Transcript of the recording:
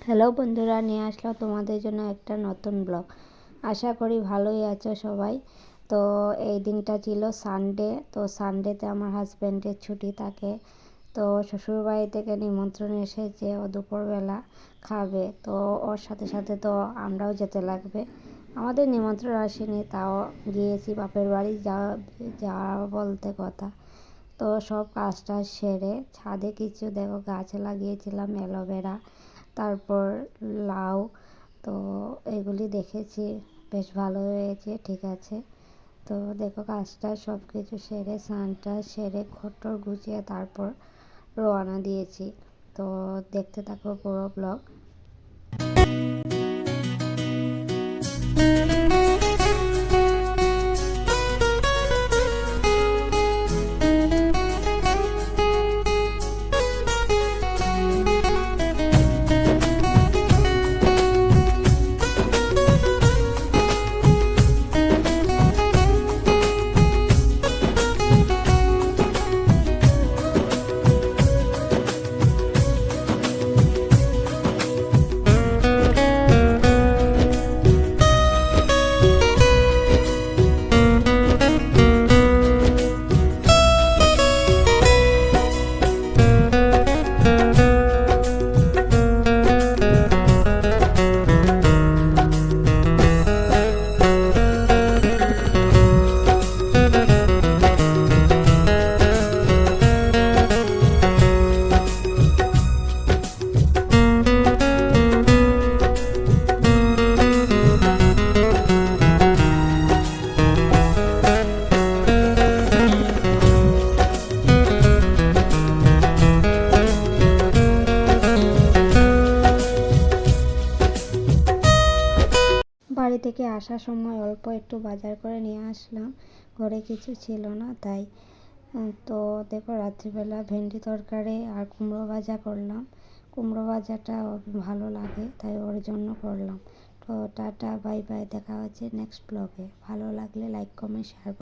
Hello বন্ধুরা, নিয়ে আসলো তোমাদের জন্য একটা নতুন ব্লগ। আশা করি ভালোই আছো সবাই। তো এই দিনটা ছিল সানডে। তো সানডেতে আমার হাজব্যান্ডের ছুটি থাকে। তো শ্বশুরবাড়ি থেকে নিমন্ত্রণ এসেছে, ও দুপুরবেলা খাবে। তো ওর সাথে সাথে তো আমরাও যেতে লাগবে। আমাদের নিমন্ত্রণ আসেনি, তাও গিয়েছি বাপের বাড়ি যাওয়া বলতে কথা। তো সব কাজটা সেরে ছাদে কিছু দেখো গাছ লাগিয়েছিলাম, অ্যালোভেরা, তারপর লাউ। তো এগুলি দেখেছি বেশ ভালো হয়েছে, ঠিক আছে। তো দেখো কাজটা সব কিছু সেরে স্নানটা সেরে ঘরটর গুছিয়ে তারপর রওনা দিয়েছি। তো দেখতে থাকো পুরো ব্লগ। বাড়ি থেকে আসার সময় অল্প একটু বাজার করে নিয়ে আসলাম, ঘরে কিছু ছিল না তাই। তো দেখো রাত্রিবেলা ভেন্ডি তরকারি আর কুমড়ো ভাজা করলাম। কুমড়ো ভাজাটা ওর ভালো লাগে তাই ওর জন্য করলাম। তো টাটা, বাই বাই, দেখা হচ্ছে নেক্সট ব্লগে। ভালো লাগলে লাইক কমেন্ট শেয়ার।